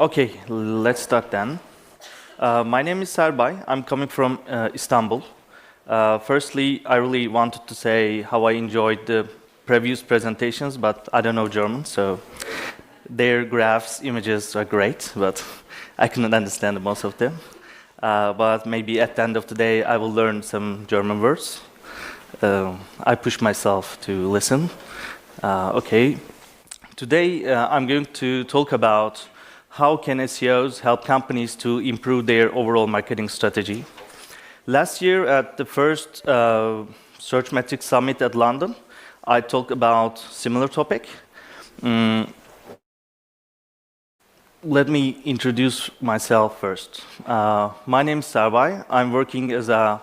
Okay, let's start then. My name is Serbay. I'm coming from Istanbul. Firstly, I really wanted to say how I enjoyed the previous presentations, but I don't know German, so their graphs, images are great, but I couldn't understand most of them. But maybe at the end of the day, I will learn some German words. I push myself to listen. Okay. Today, I'm going to talk about how can SEOs help companies to improve their overall marketing strategy. Last year at the first Searchmetrics Summit at London, I talked about similar topic. Let me introduce myself first. My name is Serbay. I'm working as a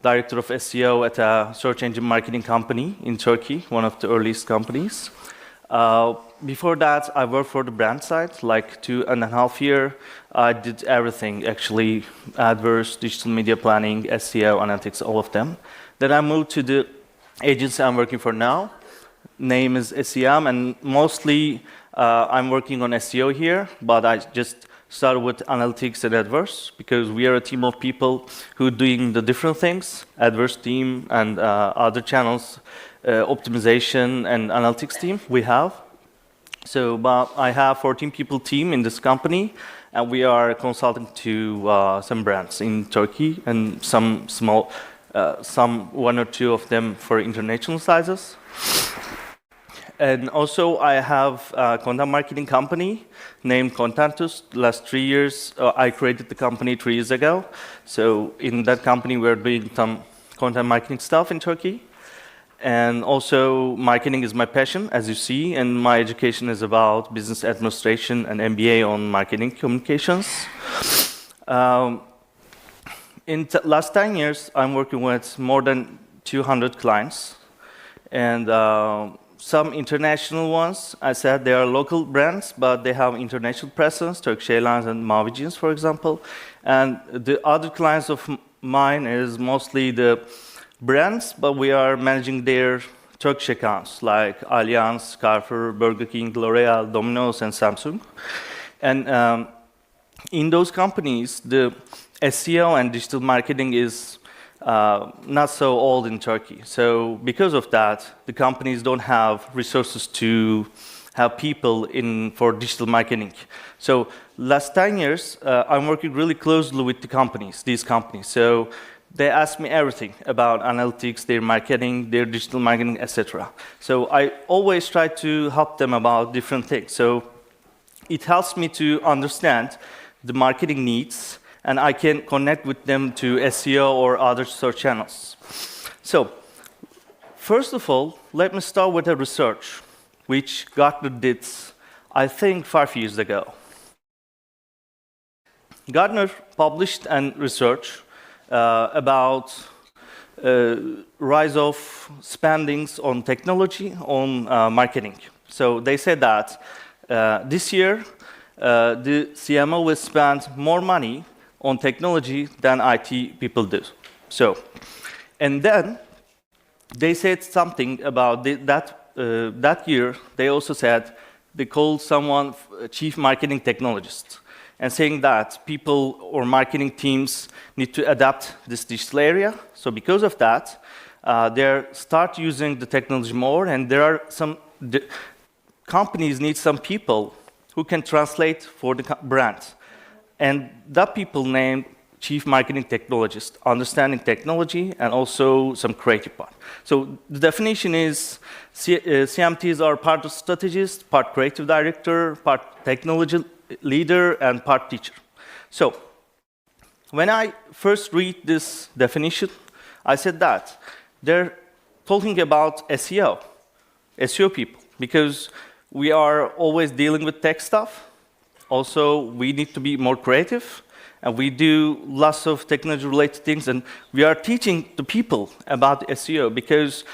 director of SEO at a search engine marketing company in Turkey, one of the earliest companies. Before that, I worked for the brand side, like 2.5 years. I did everything, actually, AdWords, digital media planning, SEO, analytics, all of them. Then I moved to the agency I'm working for now. Name is SEM, and mostly I'm working on SEO here, but I just started with analytics and AdWords because we are a team of people who are doing the different things, AdWords team and other channels, optimization and analytics team we have. So I have 14 people team in this company, and we are consulting to some brands in Turkey and some small, one or two of them for international sizes. And also I have a content marketing company named Contentus. Last 3 years, I created the company 3 years ago. So in that company, we're doing some content marketing stuff in Turkey. And also, marketing is my passion, as you see, and my education is about business administration and MBA on marketing communications. In the last 10 years, I'm working with more than 200 clients, and some international ones. I said they are local brands, but they have international presence, Turkish Airlines and Mavi Jeans, for example. And the other clients of mine is mostly the brands, but we are managing their Turkish accounts like Allianz, Carrefour, Burger King, L'Oreal, Dominos, and Samsung. And in those companies, the SEO and digital marketing is not so old in Turkey. So because of that, the companies don't have resources to have people for digital marketing. So last 10 years, I'm working really closely with these companies. So they ask me everything about analytics, their marketing, their digital marketing, etc. So I always try to help them about different things. So it helps me to understand the marketing needs, and I can connect with them to SEO or other search channels. So first of all, let me start with a research which Gartner did, I think, 5 years ago. Gartner published a research about rise of spendings on technology, on marketing. So they said that this year, the CMO will spend more money on technology than IT people do. So, and then they said something about that year. They also said they called someone chief marketing technologist, and saying that people or marketing teams need to adapt this digital area. So because of that, they start using the technology more, and there are companies need some people who can translate for the brand. And that people named chief marketing technologist, understanding technology and also some creative part. So the definition is CMTs are part of strategist, part creative director, part technology leader, and part teacher. So when I first read this definition, I said that they're talking about SEO people, because we are always dealing with tech stuff. Also, we need to be more creative, and we do lots of technology-related things, and we are teaching the people about SEO, because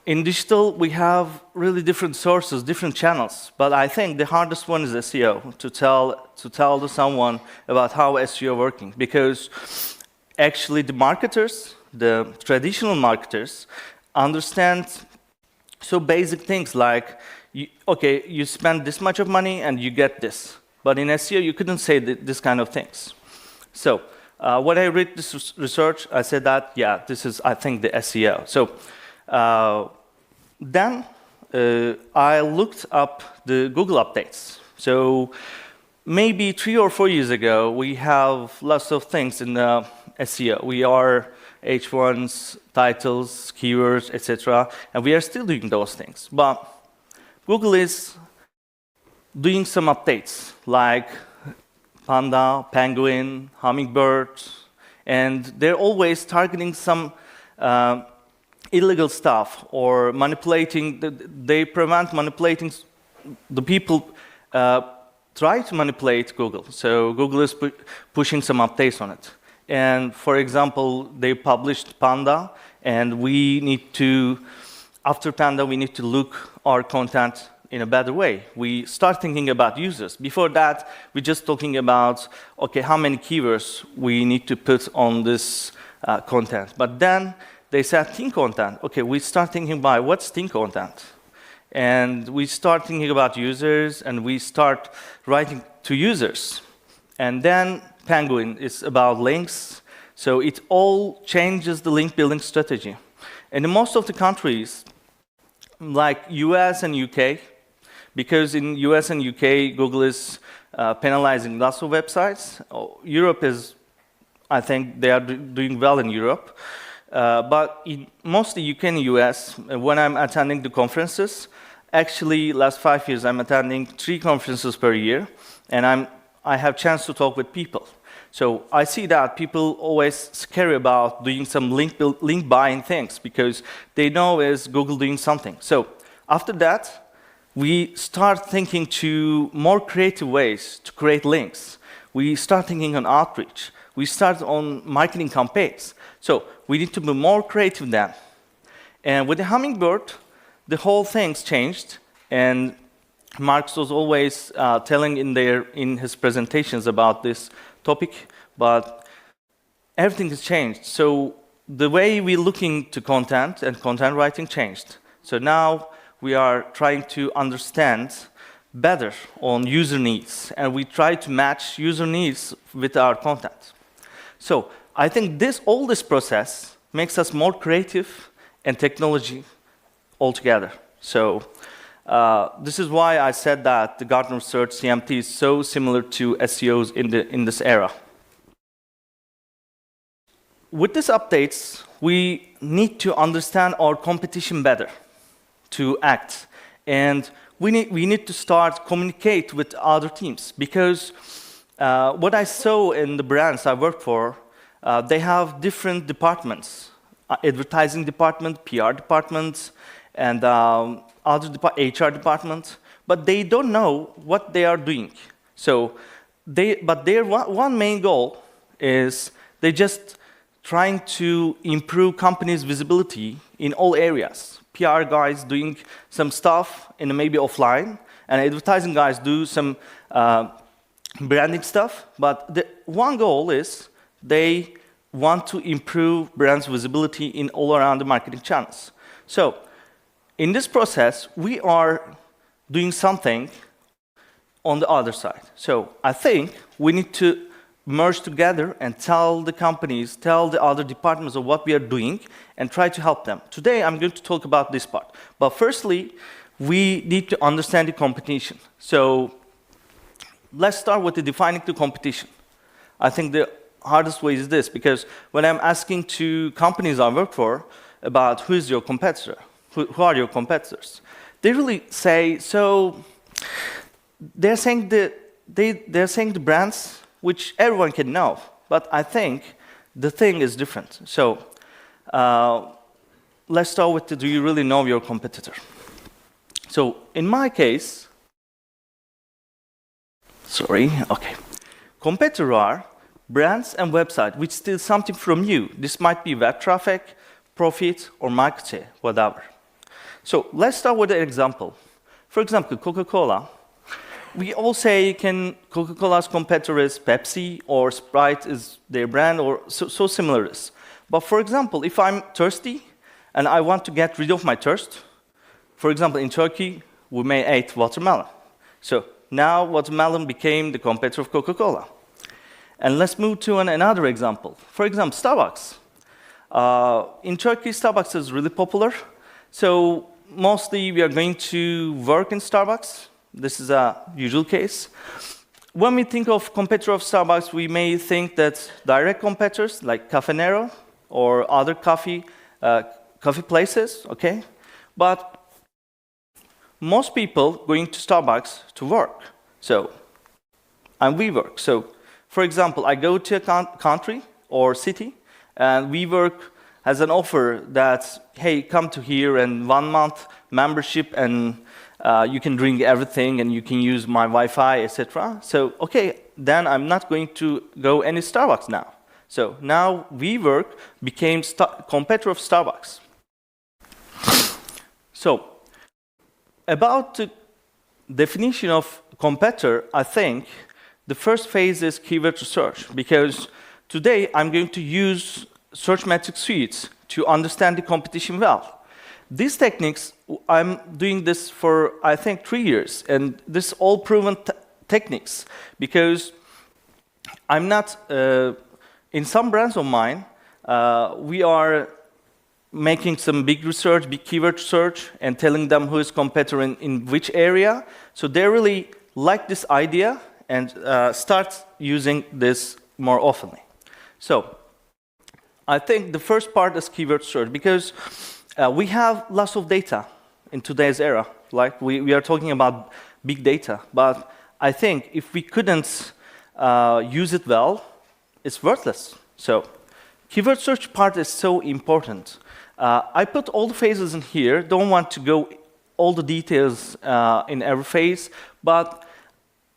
in digital, we have really different sources, different channels, but I think the hardest one is SEO, to tell to someone about how SEO working, because actually the marketers, the traditional marketers, understand so basic things like, you spend this much of money and you get this. But in SEO, you couldn't say this kind of things. So when I read this research, I said that, yeah, this is, I think, the SEO. So then I looked up the Google updates. So maybe 3 or 4 years ago, we have lots of things in the SEO. We are H1s, titles, keywords, etc. And we are still doing those things. But Google is doing some updates, like Panda, Penguin, Hummingbird, and they're always targeting some illegal stuff or manipulating. They prevent manipulating the people. Try to manipulate Google. So Google is pushing some updates on it. And for example, they published Panda, and we need to, after Panda, we need to look our content in a better way. We start thinking about users. Before that, we're just talking about, okay, how many keywords we need to put on this content. But then they said thin content. Okay, we start thinking about what's thin content. And we start thinking about users, and we start writing to users. And then Penguin is about links. So it all changes the link building strategy. And in most of the countries, like US and UK, because in US and UK, Google is penalizing lots of websites. Europe is, I think, they are doing well in Europe. But in mostly UK and US, when I'm attending the conferences, actually, last 5 years, I'm attending 3 conferences per year, and I have chance to talk with people. So I see that people always scary about doing some link buying things because they know is Google doing something. So after that, we start thinking to more creative ways to create links. We start thinking on outreach. We start on marketing campaigns. So we need to be more creative then. And with the Hummingbird, the whole thing's changed, and Marx was always telling in his presentations about this topic, but everything has changed. So the way we're looking to content and content writing changed. So now we are trying to understand better on user needs, and we try to match user needs with our content. So I think all this process makes us more creative and technology altogether. So this is why I said that the Gartner Search CMT is so similar to SEOs in this era. With these updates, we need to understand our competition better to act. And we need to start communicate with other teams, because what I saw in the brands I work for, they have different departments, advertising department, PR departments, and other HR departments, but they don't know what they are doing. So but their one main goal is they just trying to improve companies' visibility in all areas. PR guys doing some stuff in maybe offline, and advertising guys do some branding stuff. But the one goal is they want to improve brands' visibility in all around the marketing channels. So in this process, we are doing something on the other side. So I think we need to merge together and tell the companies, tell the other departments of what we are doing, and try to help them. Today, I'm going to talk about this part. But firstly, we need to understand the competition. So let's start with defining the competition. I think the hardest way is this, because when I'm asking to companies I work for about who is your competitor, who are your competitors, they really say, so they're saying they're saying the brands which everyone can know, but I think the thing is different. So let's start with do you really know your competitor? So in my case, competitor are brands and websites which steal something from you. This might be web traffic, profit, or market share, whatever. So let's start with an example. For example, Coca-Cola. We all say Coca-Cola's competitor is Pepsi, or Sprite is their brand, or so similar is. But for example, if I'm thirsty and I want to get rid of my thirst, for example, in Turkey, we may eat watermelon. So now watermelon became the competitor of Coca-Cola. And let's move to another example. For example, Starbucks. In Turkey, Starbucks is really popular. So mostly we are going to work in Starbucks. This is a usual case. When we think of competitor of Starbucks, we may think that direct competitors like Cafe Nero or other coffee places, okay? But most people going to Starbucks to work. So, and we work. So, for example, I go to a country or city, and WeWork has an offer that, hey, come to here and 1 month membership, and you can drink everything, and you can use my Wi-Fi, etc. So, okay, then I'm not going to go any Starbucks now. So now WeWork became competitor of Starbucks. So about the definition of competitor, I think the first phase is keyword research, because today I'm going to use Searchmetrics Suite to understand the competition well. These techniques, I'm doing this for, I think, 3 years, and this all proven techniques, because I'm not, in some brands of mine, we are making some big research, big keyword research, and telling them who is competitor in which area. So they really like this idea and start using this more often. So I think the first part is keyword search, because we have lots of data in today's era. Like we are talking about big data, but I think if we couldn't use it well, it's worthless. So keyword search part is so important. I put all the phases in here. Don't want to go all the details in every phase, but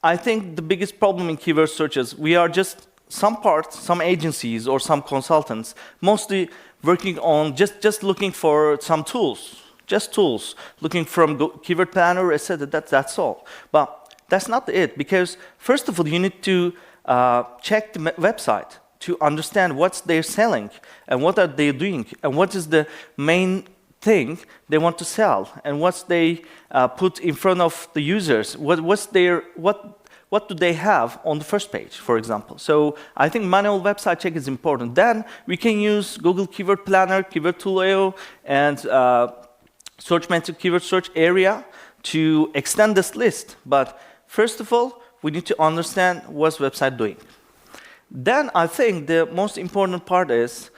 I think the biggest problem in keyword search is we are just some agencies or some consultants mostly working on just looking for some tools, just tools, looking from keyword planner, etc. That's all. But that's not it, because first of all, you need to check the website to understand what they're selling and what are they doing and what is the main thing they want to sell and what they put in front of the users. What do they have on the first page, for example? So I think manual website check is important. Then we can use Google Keyword Planner, Keyword Tool.io, and Searchmetrics Keyword Search area to extend this list. But first of all, we need to understand what's website doing. Then I think the most important part is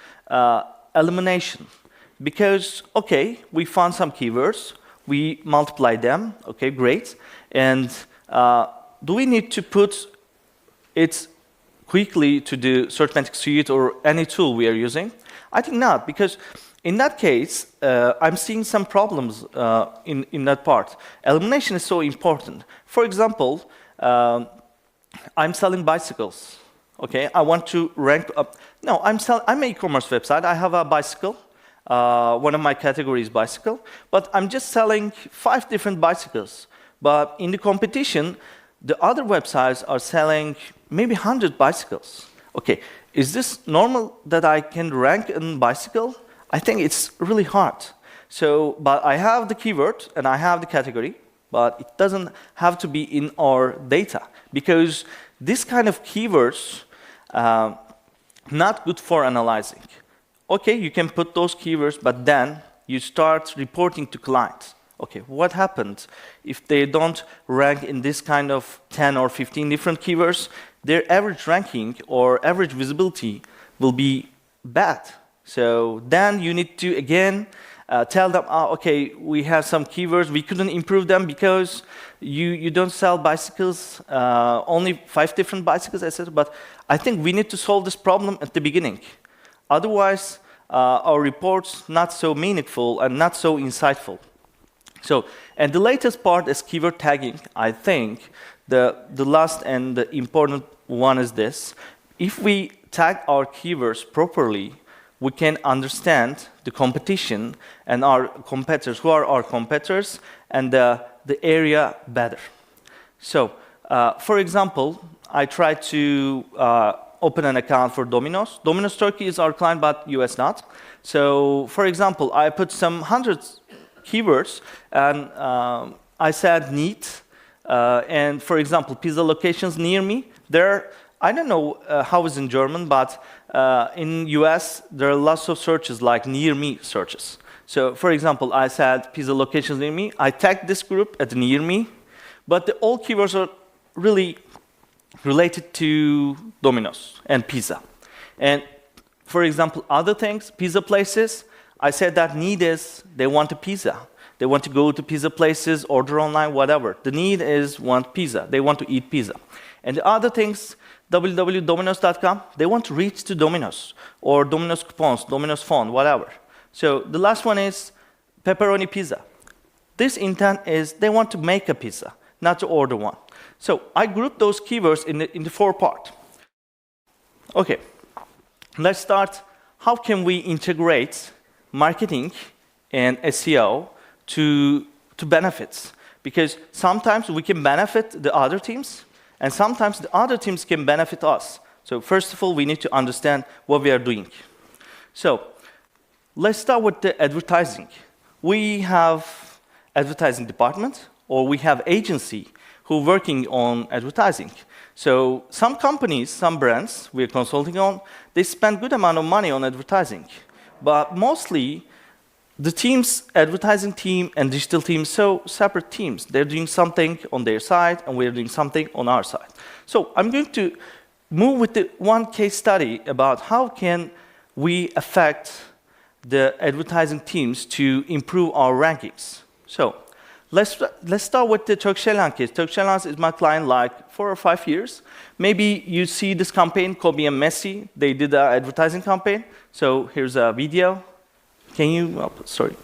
elimination. Because, okay, we found some keywords, we multiply them, okay, great. And do we need to put it quickly to the Searchmetrics Suite or any tool we are using? I think not, because in that case, I'm seeing some problems in that part. Elimination is so important. For example, I'm selling bicycles. Okay, I want to rank up. No, I'm an e-commerce website. I have a bicycle. One of my categories is bicycle. But I'm just selling 5 different bicycles. But in the competition, the other websites are selling maybe 100 bicycles. Okay, is this normal that I can rank in bicycle? I think it's really hard. So, but I have the keyword and I have the category, but it doesn't have to be in our data, because this kind of keywords not good for analyzing. Okay, you can put those keywords, but then you start reporting to clients. Okay, what happened if they don't rank in this kind of 10 or 15 different keywords? Their average ranking or average visibility will be bad. So then you need to again tell them, okay, we have some keywords, we couldn't improve them because you don't sell bicycles, only 5 different bicycles, etc. But I think we need to solve this problem at the beginning. Otherwise, our reports not so meaningful and not so insightful. So, and the latest part is keyword tagging. I think the last and the important one is this. If we tag our keywords properly, we can understand the competition and our competitors, who are our competitors, and the area better. So, for example, I tried to open an account for Dominos. Dominos Turkey is our client, but US not. So, for example, I put some hundreds keywords, and I said neat, And for example, pizza locations near me, there, I don't know how it's in German, but in US, there are lots of searches like near me searches. So for example, I said pizza locations near me, I tagged this group at near me, but all keywords are really related to Dominos and pizza. And for example, other things, pizza places, I said that need is they want a pizza. They want to go to pizza places, order online, whatever. The need is want pizza. They want to eat pizza. And the other things, www.dominos.com, they want to reach to Dominos or Dominos coupons, Dominos phone, whatever. So the last one is pepperoni pizza. This intent is they want to make a pizza, not to order one. So I grouped those keywords in the 4 parts. Okay, let's start. How can we integrate marketing and SEO to benefits? Because sometimes we can benefit the other teams, and sometimes the other teams can benefit us. So first of all, we need to understand what we are doing. So let's start with the advertising. We have advertising department, or we have agency who are working on advertising. So some companies, some brands we're consulting on, they spend good amount of money on advertising. But mostly, the teams, advertising team and digital team, so separate teams. They're doing something on their side, and we're doing something on our side. So I'm going to move with the one case study about how can we affect the advertising teams to improve our rankings. So let's start with the Turkish Airlines case. Turkish Airlines is my client like 4 or 5 years. Maybe you see this campaign, Kobe and Messi. They did an advertising campaign. So here's a video. Can you, oh, sorry.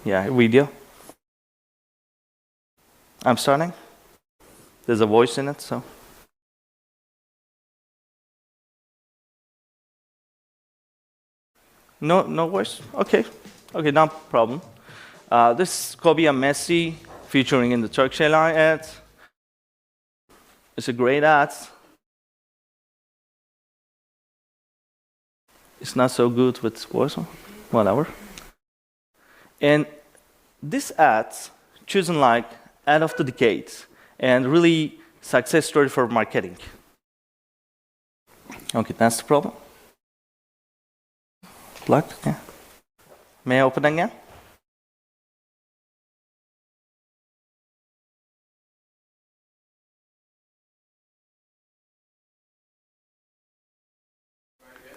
Yeah, video. I'm starting. There's a voice in it, so. No voice? Okay. Okay, no problem. This is Kobe and Messi featuring in the Turkish Airlines ad. It's a great ad. It's not so good with voice, whatever. And this ad chosen like ad of the decade and really success story for marketing. Okay, that's the problem. Blocked, yeah. May I open again?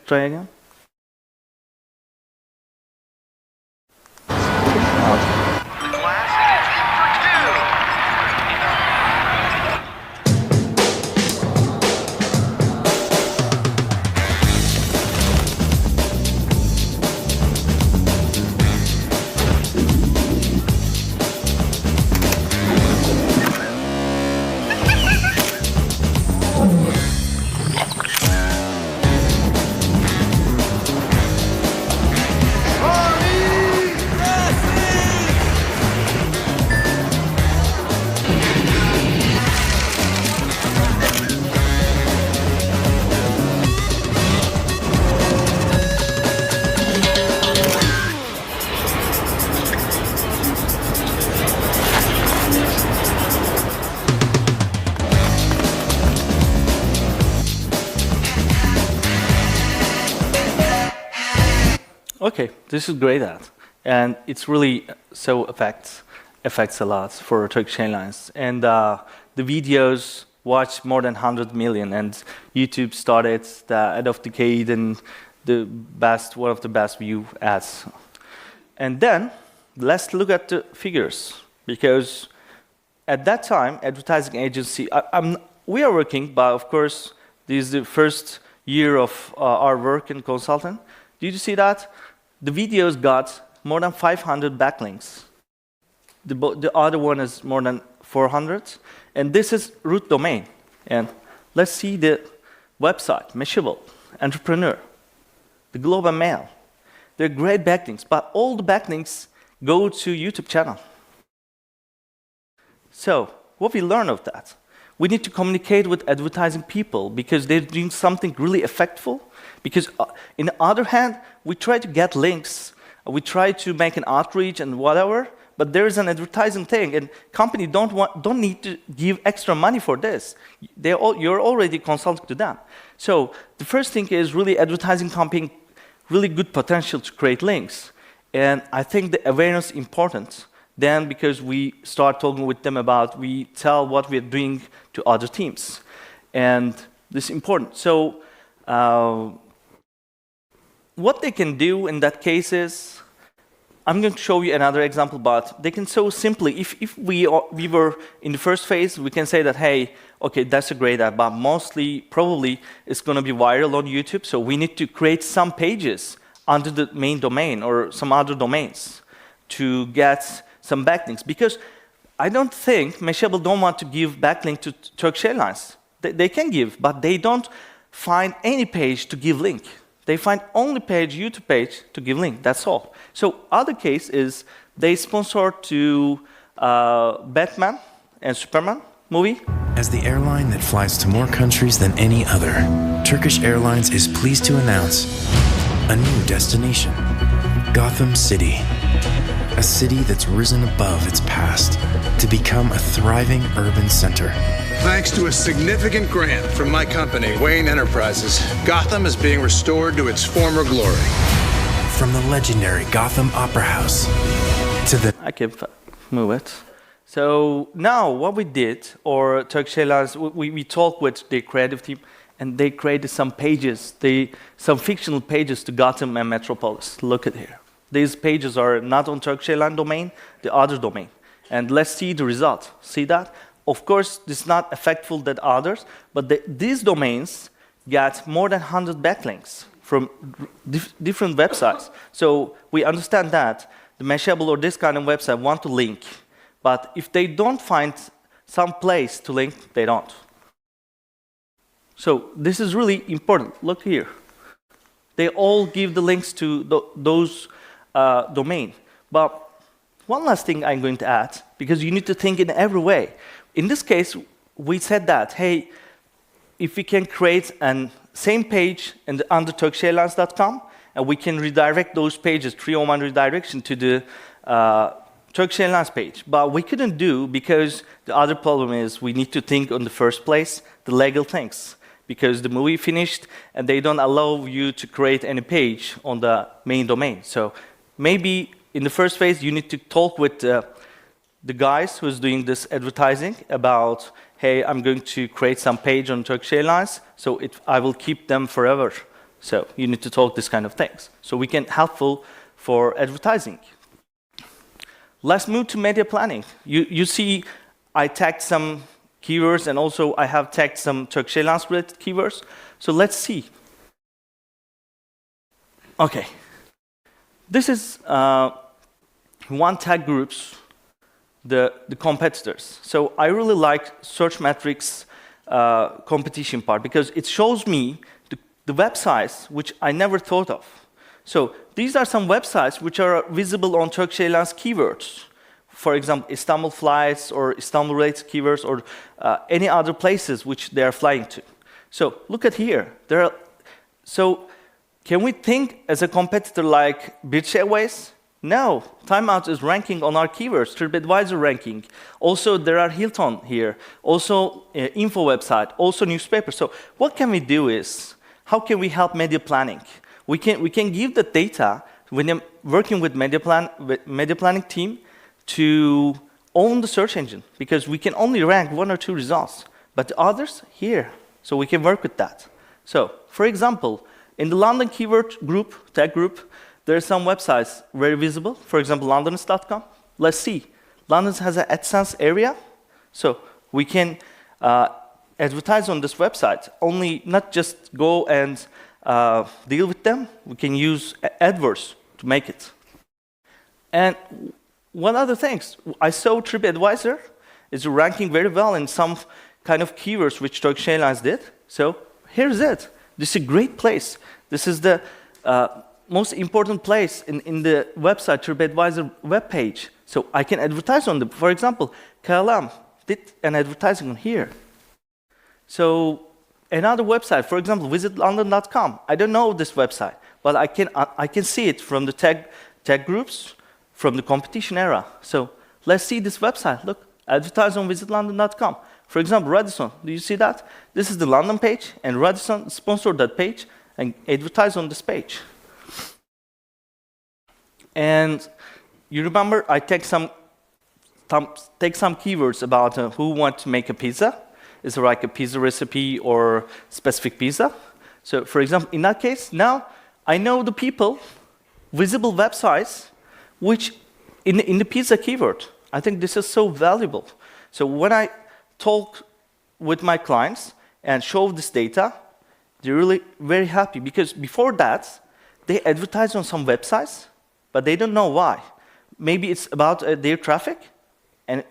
Try again. Okay, this is great ad, and it's really so affects a lot for Turkish Airlines. And the videos watched more than 100 million, and YouTube started the ad of decade and one of the best view ads. And then let's look at the figures, because at that time, advertising agency, we are working, but of course, this is the first year of our work in consulting. Did you see that? The videos got more than 500 backlinks. The other one is more than 400. And this is root domain. And let's see the website, Mashable, Entrepreneur, the Globe and Mail. They're great backlinks, but all the backlinks go to YouTube channel. So what we learn of that? We need to communicate with advertising people because they're doing something really effectful. Because in the other hand, we try to get links, we try to make an outreach and whatever, but there is an advertising thing, and company don't need to give extra money for this. You're already consulting to them. So the first thing is really advertising campaign, really good potential to create links. And I think the awareness is important. Then because we start talking with them about, we tell what we're doing to other teams. And this is important. So what they can do in that case is, I'm going to show you another example, but they can so simply, if we were in the first phase, we can say that, hey, okay, that's a great ad, but mostly, probably, it's going to be viral on YouTube, so we need to create some pages under the main domain or some other domains to get some backlinks. Because I don't think Mashable don't want to give backlink to Turkish Airlines. They can give, but they don't find any page to give link. They find only page, YouTube page, to give link. That's all. So other case is they sponsor to Batman and Superman movie. As the airline that flies to more countries than any other, Turkish Airlines is pleased to announce a new destination, Gotham City. A city that's risen above its past to become a thriving urban center. Thanks to a significant grant from my company, Wayne Enterprises, Gotham is being restored to its former glory. From the legendary Gotham Opera House to the... I can move it. So now what we did, or Turkish Airlines, we talked with the creative team, and they created some pages, some fictional pages to Gotham and Metropolis. Look at here. These pages are not on Turkish Airlines domain, the other domain. And let's see the result. See that? Of course, this is not effectful than others, but these domains get more than 100 backlinks from different websites. So we understand that the Mashable or this kind of website want to link, but if they don't find some place to link, they don't. So this is really important. Look here. They all give the links to those domain. But one last thing I'm going to add, because you need to think in every way. In this case, we said that, hey, if we can create an same page under TurkishAirlines.com, and we can redirect those pages, 301 redirection, to the Turkish Airlines page. But we couldn't do, because the other problem is we need to think on the first place, the legal things. Because the movie finished, and they don't allow you to create any page on the main domain. So maybe in the first phase, you need to talk with the guys who's doing this advertising about, hey, I'm going to create some page on Turkish Airlines, so I will keep them forever. So you need to talk this kind of things. So we can helpful for advertising. Let's move to media planning. You see, I tagged some keywords, and also I have tagged some Turkish Airlines related keywords. So let's see. Okay. This is one tag groups, the competitors. So I really like Searchmetrics competition part, because it shows me the websites which I never thought of. So these are some websites which are visible on Turkish Airlines keywords. For example, Istanbul flights or Istanbul related keywords, or any other places which they are flying to. So look at here. So can we think as a competitor like British Airways? No. Timeout is ranking on our keywords, TripAdvisor ranking. Also, there are Hilton here. Also, info website. Also, newspaper. So what can we do is, how can we help media planning? We can give the data when I'm working with media planning team to own the search engine, because we can only rank 1 or 2 results, but the others here. So we can work with that. So, for example, in the London keyword group, tag group, there are some websites very visible. For example, Londoners.com. Let's see. London has an AdSense area, so we can advertise on this website. Only not just go and deal with them. We can use AdWords to make it. And one other thing, I saw TripAdvisor is ranking very well in some kind of keywords which Turkish Airlines did. So here's it. This is a great place. This is the most important place in the website, TripAdvisor webpage. So I can advertise on them. For example, KLM did an advertising on here. So another website, for example, visitlondon.com. I don't know this website, but I can see it from the tag groups from the competition era. So let's see this website. Look, advertise on visitlondon.com. For example, Radisson, do you see that? This is the London page, and Radisson sponsored that page and advertise on this page. And you remember I take some keywords about who want to make a pizza. Is there like a pizza recipe or specific pizza? So for example, in that case, now I know the people, visible websites, which in the pizza keyword. I think this is so valuable. So when I talk with my clients and show this data, they're really very happy because before that, they advertise on some websites, but they don't know why. Maybe it's about their traffic,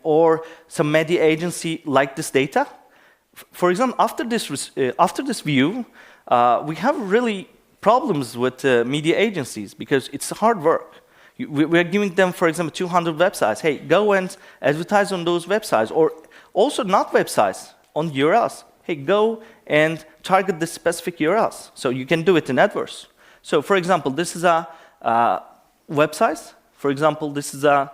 or some media agency like this data. For example, after this view, we have really problems with media agencies because it's hard work. We're giving them, for example, 200 websites. Hey, go and advertise on those websites, or also not websites, on URLs. Hey, go and target the specific URLs. So you can do it in AdWords. So for example, this is a website. For example, this is a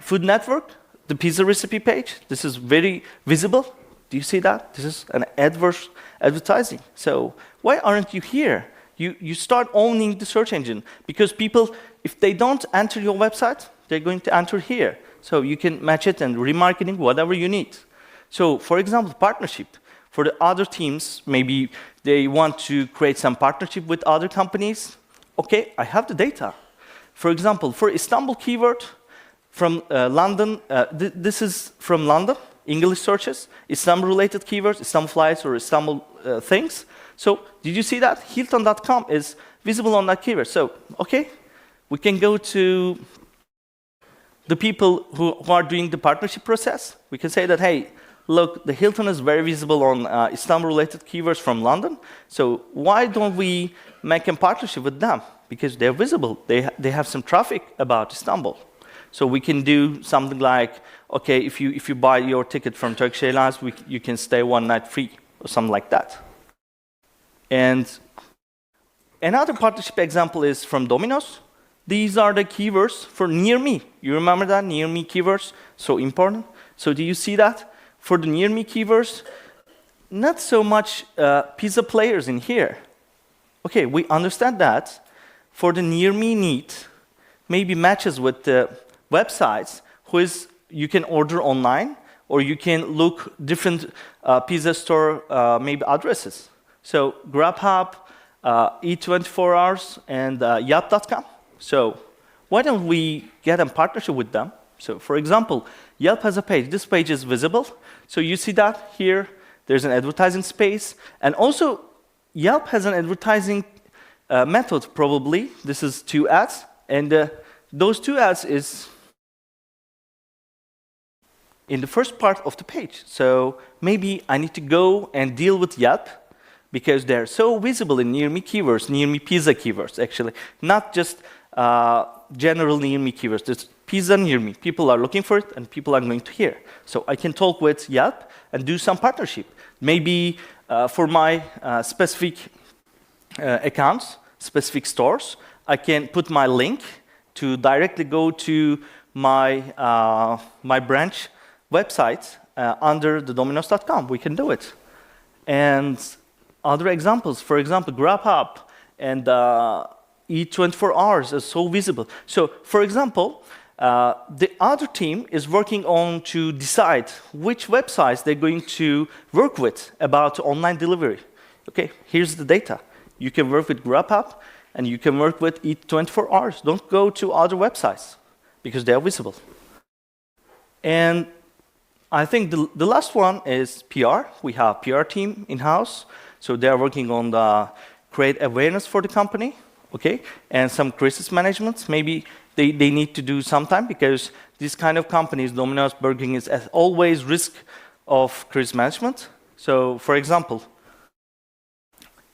Food Network, the pizza recipe page. This is very visible. Do you see that? This is an AdWords advertising. So why aren't you here? You start owning the search engine because people, if they don't enter your website, they're going to enter here. So you can match it and remarketing, whatever you need. So for example, partnership. For the other teams, maybe they want to create some partnership with other companies. Okay, I have the data. For example, for Istanbul keyword from London, this is from London, English searches, Istanbul-related keywords, Istanbul flights or Istanbul things. So did you see that? Hilton.com is visible on that keyword. So, okay, we can go to the people who are doing the partnership process. We can say that, hey, look, the Hilton is very visible on Istanbul-related keywords from London. So why don't we make a partnership with them? Because they're visible. They have some traffic about Istanbul. So we can do something like, okay, if you buy your ticket from Turkish Airlines, you can stay one night free or something like that. And another partnership example is from Dominos. These are the keywords for near me. You remember that? Near me keywords, so important. So do you see that? For the near me keywords, not so much pizza players in here. Okay, we understand that. For the near me need, maybe matches with the websites, you can order online, or you can look different pizza store maybe addresses. So Grubhub, E24 Hours, and Yelp.com. So why don't we get in partnership with them? So for example, Yelp has a page. This page is visible. So you see that here. There's an advertising space. And also, Yelp has an advertising method, probably. This is 2 ads. And those 2 ads is in the first part of the page. So maybe I need to go and deal with Yelp because they're so visible in near me keywords, near me pizza keywords, actually. Not just general near me keywords. There's pizza near me. People are looking for it, and people are going to hear. So I can talk with Yelp and do some partnership. Maybe for my specific accounts, specific stores, I can put my link to directly go to my my branch website under the Dominos.com. We can do it. And other examples, for example, Grubhub and E24 Hours is so visible. So, for example, the other team is working on to decide which websites they're going to work with about online delivery. Okay, here's the data. You can work with Grubhub and you can work with E24 Hours. Don't go to other websites because they are visible. And I think the last one is PR. We have PR team in-house. So they are working on the create awareness for the company, okay? And some crisis management. Maybe they need to do sometime because these kind of companies, Domino's, Burger King, is always risk of crisis management. So for example,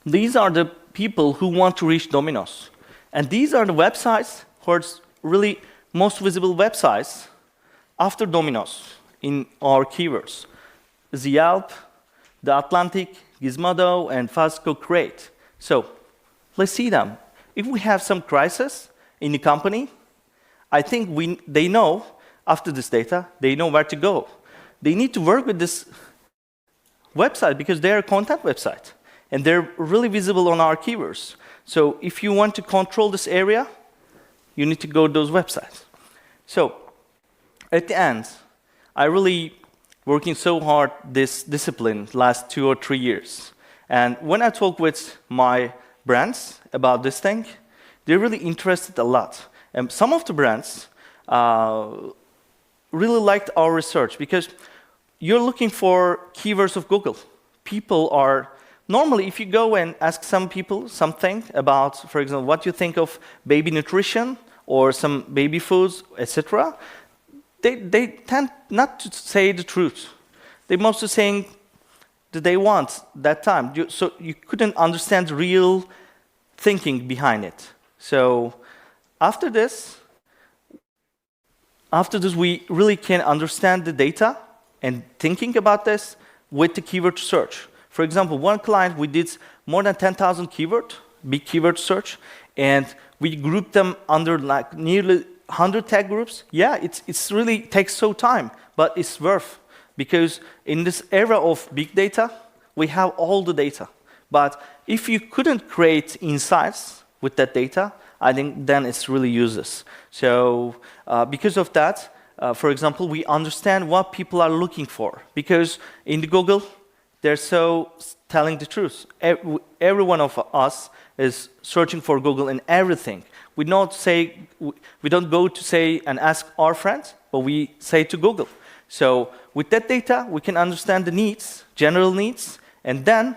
these are the people who want to reach Domino's. And these are the websites who are really most visible websites after Domino's in our keywords. The Yelp, The Atlantic, Gizmodo, and Fastco Crate. So let's see them. If we have some crisis in the company, I think they know, after this data, they know where to go. They need to work with this website because they're a content website. And they're really visible on our keywords. So if you want to control this area, you need to go to those websites. So at the end, I really working so hard this discipline last 2 or 3 years. And when I talk with my brands about this thing, they're really interested a lot. And some of the brands really liked our research because you're looking for keywords of Google. People are, normally if you go and ask some people something about, for example, what you think of baby nutrition or some baby foods, etc., they tend not to say the truth. They're mostly saying that they want that time. So you couldn't understand the real thinking behind it. So after this, we really can understand the data and thinking about this with the keyword search. For example, one client, we did more than 10,000 keywords, big keyword search, and we grouped them under like nearly 100 tag groups. Yeah, it's really takes so time, but it's worth because in this era of big data, we have all the data. But if you couldn't create insights with that data, I think then it's really useless. So because of that, for example, we understand what people are looking for. Because in the Google, they're so telling the truth. Every one of us is searching for Google in everything. We don't go to say and ask our friends, but we say to Google. So with that data, we can understand the needs, general needs, and then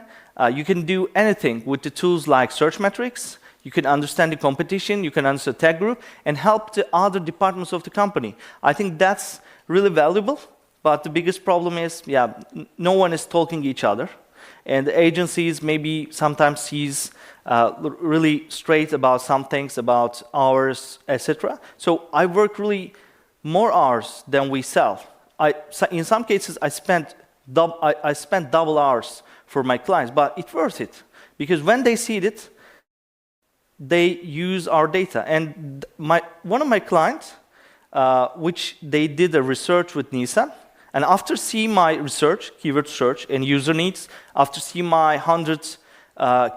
you can do anything with the tools like Searchmetrics. You can understand the competition, you can understand tag group, and help the other departments of the company. I think that's really valuable, but the biggest problem is, no one is talking each other. And the agencies maybe sometimes sees really straight about some things, about hours, etc. So I work really more hours than we sell. In some cases, I spend double hours for my clients, but it's worth it. Because when they see it, they use our data. And one of my clients, which they did a research with Nissan, and after seeing my research, keyword search and user needs, after seeing my 100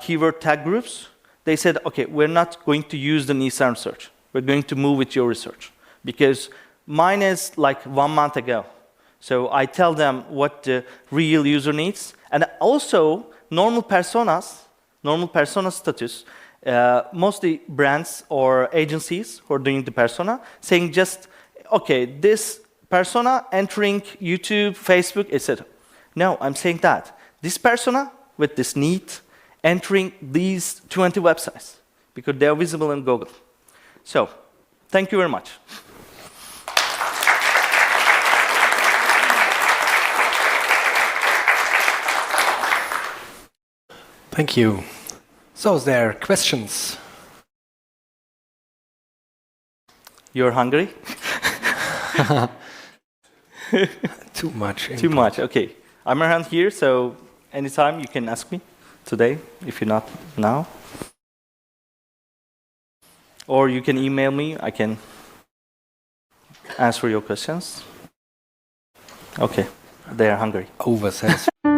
keyword tag groups, they said, okay, we're not going to use the Nissan search. We're going to move with your research. Because mine is like 1 month ago. So I tell them what the real user needs. And also, normal persona status, mostly brands or agencies who are doing the persona, saying just, okay, this persona entering YouTube, Facebook, etc. No, I'm saying that. This persona with this need entering these 20 websites because they are visible in Google. So, thank you very much. Thank you. So, is there questions? You're hungry? Too much. Too much, okay. I'm around here, so anytime you can ask me today, if you're not now. Or you can email me, I can answer your questions. Okay, they are hungry. Oversatisfied.